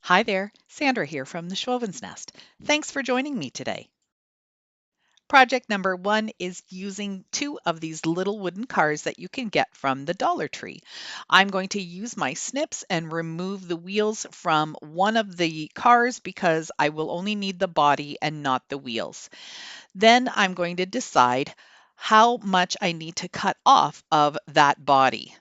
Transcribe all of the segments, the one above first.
Hi there, Sandra here from the Schwowin's Nest. Thanks for joining me today. Project number one is using two of these little wooden cars that you can get from the Dollar Tree. I'm going to use my snips and remove the wheels from one of the cars because I will only need the body and not the wheels. Then I'm going to decide how much I need to cut off of that body.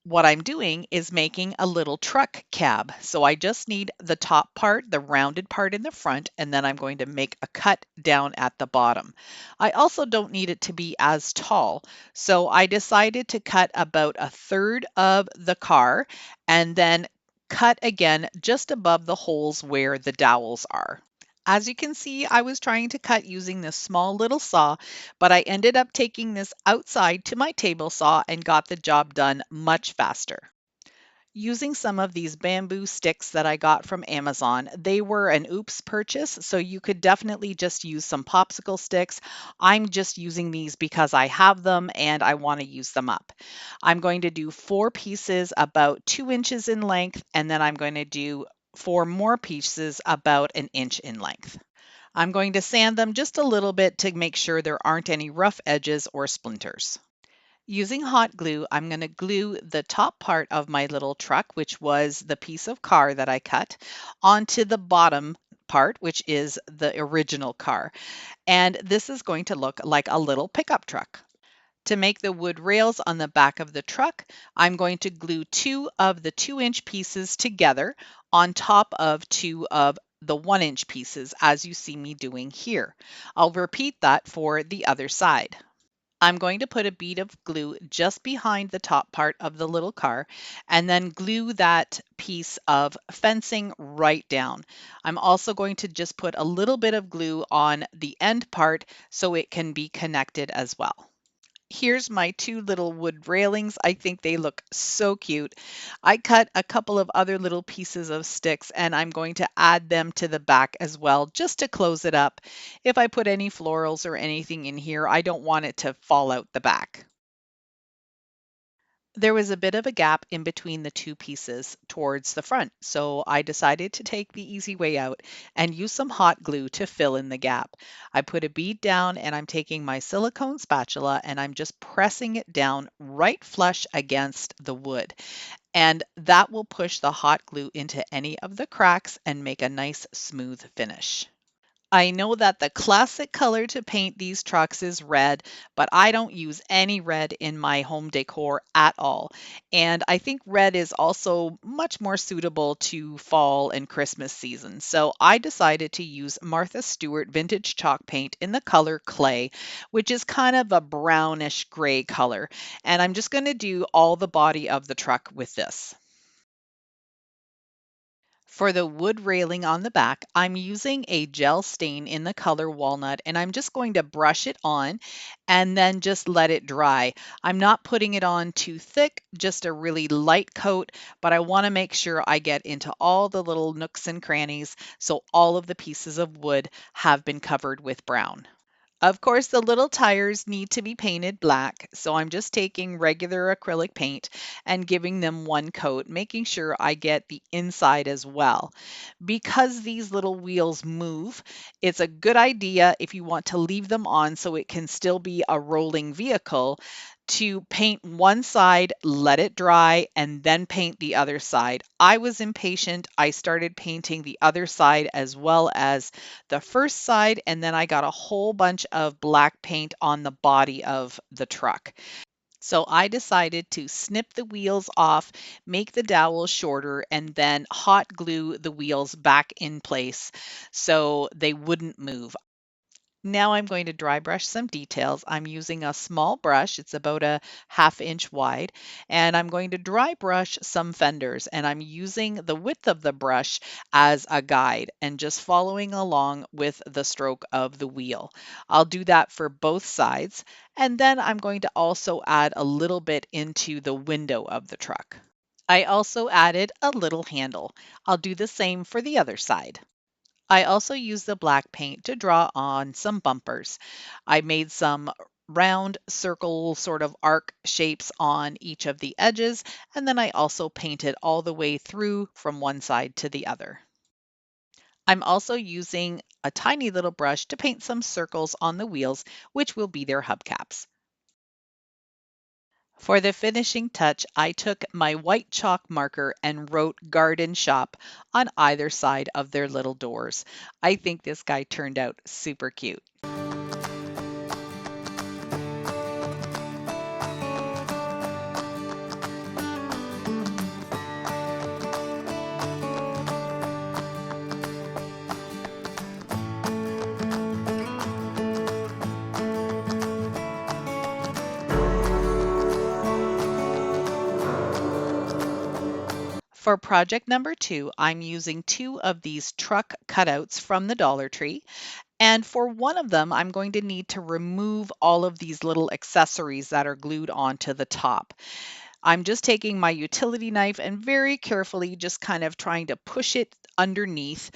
What I'm doing is making a little truck cab. So I just need the top part, the rounded part in the front, and then I'm going to make a cut down at the bottom. I also don't need it to be as tall. So I decided to cut about a third of the car and then cut again just above the holes where the dowels are. As you can see, I was trying to cut using this small little saw, but I ended up taking this outside to my table saw and got the job done much faster. Using some of these bamboo sticks that I got from Amazon, they were an oops purchase, so you could definitely just use some popsicle sticks. I'm just using these because I have them and I want to use them up. I'm going to do 4 pieces about 2 inches in length, and then I'm going to do 4 more pieces about an inch in length. I'm going to sand them just a little bit to make sure there aren't any rough edges or splinters. Using hot glue, I'm going to glue the top part of my little truck, which was the piece of car that I cut, onto the bottom part, which is the original car. And this is going to look like a little pickup truck. To make the wood rails on the back of the truck, I'm going to glue 2 of the 2-inch pieces together on top of 2 of the 1-inch pieces, as you see me doing here. I'll repeat that for the other side. I'm going to put a bead of glue just behind the top part of the little car and then glue that piece of fencing right down. I'm also going to just put a little bit of glue on the end part so it can be connected as well. Here's my 2 little wood railings. I think they look so cute. I cut a couple of other little pieces of sticks and I'm going to add them to the back as well just to close it up. If I put any florals or anything in here, I don't want it to fall out the back. There was a bit of a gap in between the 2 pieces towards the front, so I decided to take the easy way out and use some hot glue to fill in the gap. I put a bead down and I'm taking my silicone spatula and I'm just pressing it down right flush against the wood. And that will push the hot glue into any of the cracks and make a nice smooth finish. I know that the classic color to paint these trucks is red, but I don't use any red in my home decor at all. And I think red is also much more suitable to fall and Christmas season. So I decided to use Martha Stewart vintage chalk paint in the color clay, which is kind of a brownish gray color. And I'm just going to do all the body of the truck with this. For the wood railing on the back, I'm using a gel stain in the color walnut and I'm just going to brush it on and then just let it dry. I'm not putting it on too thick, just a really light coat, but I want to make sure I get into all the little nooks and crannies so all of the pieces of wood have been covered with brown. Of course, the little tires need to be painted black, so I'm just taking regular acrylic paint and giving them one coat, making sure I get the inside as well. Because these little wheels move, it's a good idea if you want to leave them on so it can still be a rolling vehicle to paint one side, let it dry, and then paint the other side. I was impatient. I started painting the other side as well as the first side, and then I got a whole bunch of black paint on the body of the truck. So I decided to snip the wheels off, make the dowel shorter, and then hot glue the wheels back in place so they wouldn't move. Now I'm going to dry brush some details. I'm using a small brush, it's about a 1/2 inch wide, and I'm going to dry brush some fenders, and I'm using the width of the brush as a guide and just following along with the stroke of the wheel. I'll do that for both sides, and then I'm going to also add a little bit into the window of the truck. I also added a little handle. I'll do the same for the other side. I also used the black paint to draw on some bumpers. I made some round circle sort of arc shapes on each of the edges, and then I also painted all the way through from one side to the other. I'm also using a tiny little brush to paint some circles on the wheels, which will be their hubcaps. For the finishing touch, I took my white chalk marker and wrote Garden Shop on either side of their little doors. I think this guy turned out super cute. For project number 2, I'm using 2 of these truck cutouts from the Dollar Tree. And for one of them, I'm going to need to remove all of these little accessories that are glued onto the top. I'm just taking my utility knife and very carefully just kind of trying to push it underneath,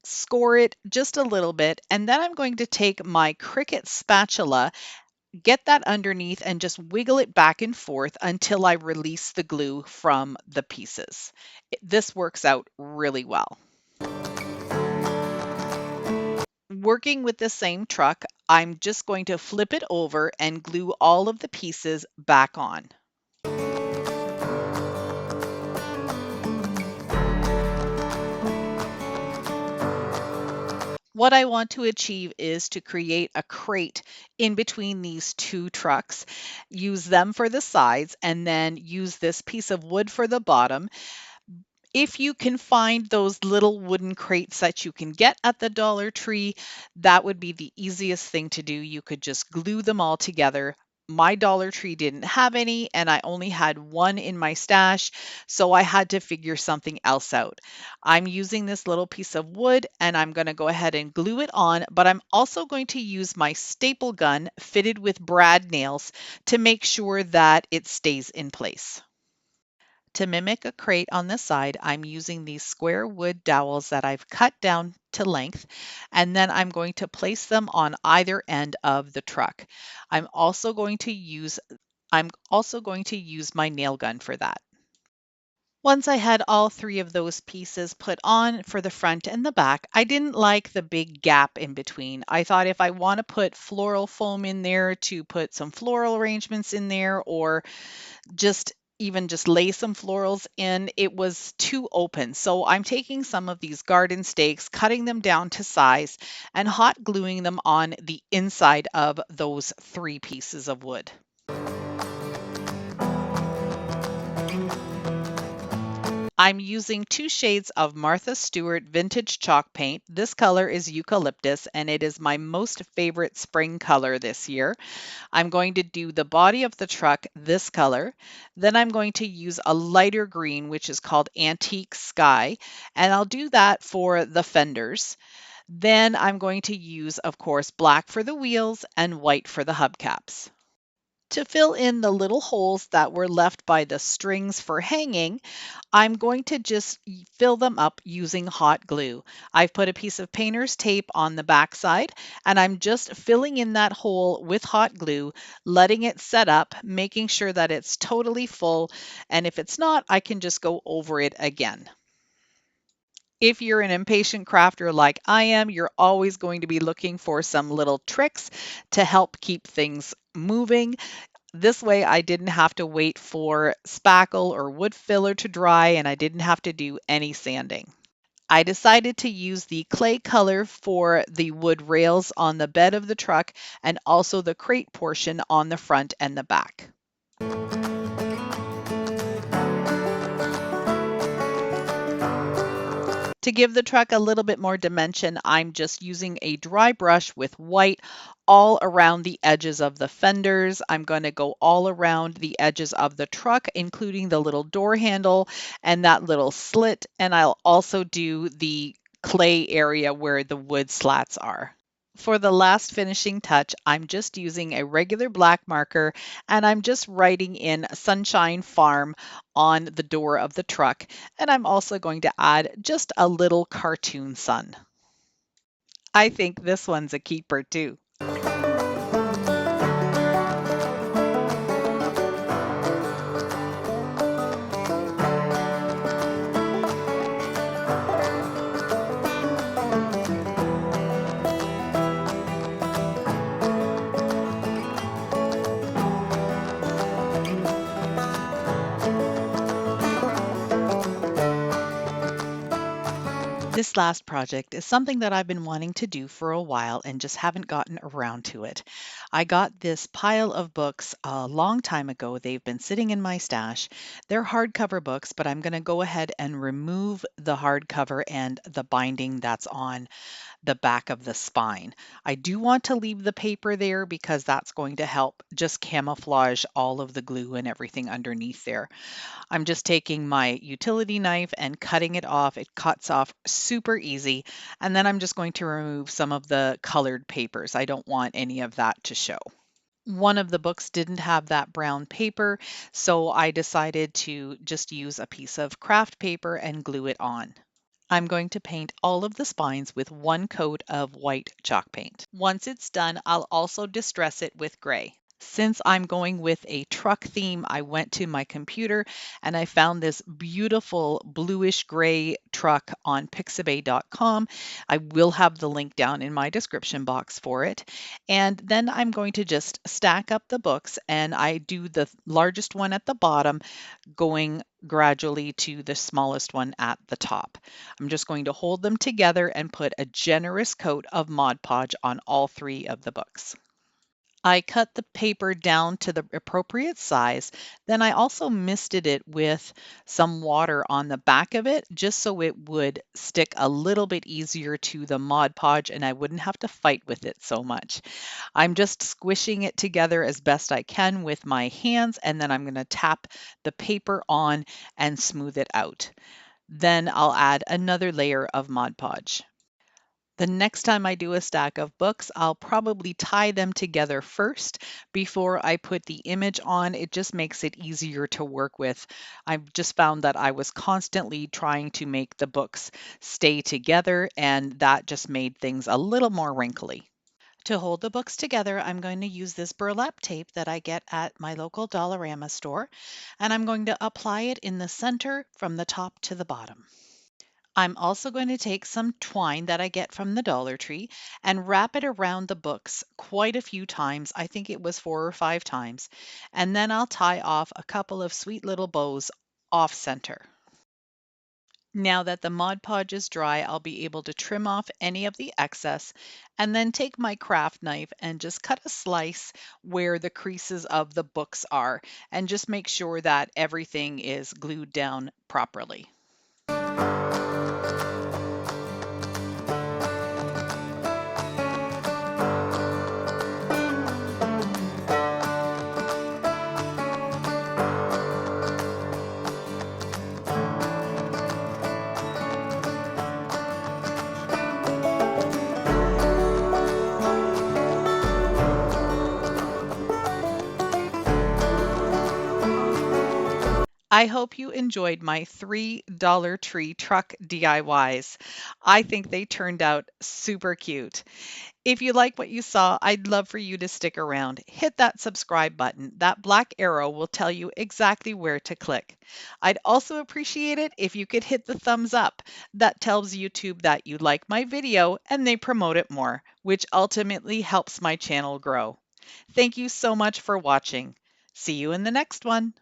score it just a little bit, and then I'm going to take my Cricut spatula, get that underneath, and just wiggle it back and forth until I release the glue from the pieces. This works out really well. Working with the same truck, I'm just going to flip it over and glue all of the pieces back on. What I want to achieve is to create a crate in between these two trucks, use them for the sides, and then use this piece of wood for the bottom. If you can find those little wooden crates that you can get at the Dollar Tree, that would be the easiest thing to do. You could just glue them all together. My Dollar Tree didn't have any, and I only had one in my stash, so I had to figure something else out. I'm using this little piece of wood, and I'm going to go ahead and glue it on, but I'm also going to use my staple gun fitted with brad nails to make sure that it stays in place. To mimic a crate on the side, I'm using these square wood dowels that I've cut down to length, and then I'm going to place them on either end of the truck. I'm also going to use my nail gun for that. Once I had all 3 of those pieces put on for the front and the back, I didn't like the big gap in between. I thought if I want to put floral foam in there to put some floral arrangements in there, or just lay some florals in, it was too open. So I'm taking some of these garden stakes, cutting them down to size, and hot gluing them on the inside of those 3 pieces of wood. I'm using 2 shades of Martha Stewart vintage chalk paint. This color is eucalyptus, and it is my most favorite spring color this year. I'm going to do the body of the truck this color. Then I'm going to use a lighter green, which is called Antique Sky, and I'll do that for the fenders. Then I'm going to use, of course, black for the wheels and white for the hubcaps. To fill in the little holes that were left by the strings for hanging, I'm going to just fill them up using hot glue. I've put a piece of painter's tape on the back side, and I'm just filling in that hole with hot glue, letting it set up, making sure that it's totally full, and if it's not, I can just go over it again. If you're an impatient crafter like I am, you're always going to be looking for some little tricks to help keep things moving. This way I didn't have to wait for spackle or wood filler to dry, and I didn't have to do any sanding. I decided to use the clay color for the wood rails on the bed of the truck and also the crate portion on the front and the back. To give the truck a little bit more dimension, I'm just using a dry brush with white all around the edges of the fenders. I'm going to go all around the edges of the truck, including the little door handle and that little slit. And I'll also do the clay area where the wood slats are. For the last finishing touch, I'm just using a regular black marker, and I'm just writing in Sunshine Farm on the door of the truck. And I'm also going to add just a little cartoon sun. I think this one's a keeper too. This last project is something that I've been wanting to do for a while and just haven't gotten around to it. I got this pile of books a long time ago. They've been sitting in my stash. They're hardcover books, but I'm going to go ahead and remove the hardcover and the binding that's on the back of the spine. I do want to leave the paper there because that's going to help just camouflage all of the glue and everything underneath there. I'm just taking my utility knife and cutting it off. It cuts off super easy. And then I'm just going to remove some of the colored papers. I don't want any of that to show. One of the books didn't have that brown paper, so I decided to just use a piece of craft paper and glue it on. I'm going to paint all of the spines with one coat of white chalk paint. Once it's done, I'll also distress it with gray. Since I'm going with a truck theme, I went to my computer and I found this beautiful bluish gray truck on pixabay.com. I will have the link down in my description box for it. And then I'm going to just stack up the books, and I do the largest one at the bottom, going gradually to the smallest one at the top. I'm just going to hold them together and put a generous coat of Mod Podge on all three of the books. I cut the paper down to the appropriate size. Then I also misted it with some water on the back of it, just so it would stick a little bit easier to the Mod Podge and I wouldn't have to fight with it so much. I'm just squishing it together as best I can with my hands, and then I'm going to tap the paper on and smooth it out. Then I'll add another layer of Mod Podge. The next time I do a stack of books, I'll probably tie them together first before I put the image on. It just makes it easier to work with. I've just found that I was constantly trying to make the books stay together, and that just made things a little more wrinkly. To hold the books together, I'm going to use this burlap tape that I get at my local Dollarama store, and I'm going to apply it in the center from the top to the bottom. I'm also going to take some twine that I get from the Dollar Tree and wrap it around the books quite a few times. I think it was 4 or 5 times. And then I'll tie off a couple of sweet little bows off center. Now that the Mod Podge is dry, I'll be able to trim off any of the excess and then take my craft knife and just cut a slice where the creases of the books are, and just make sure that everything is glued down properly. I hope you enjoyed my $3 tree truck DIYs. I think they turned out super cute. If you like what you saw, I'd love for you to stick around. Hit that subscribe button. That black arrow will tell you exactly where to click. I'd also appreciate it if you could hit the thumbs up. That tells YouTube that you like my video and they promote it more, which ultimately helps my channel grow. Thank you so much for watching. See you in the next one.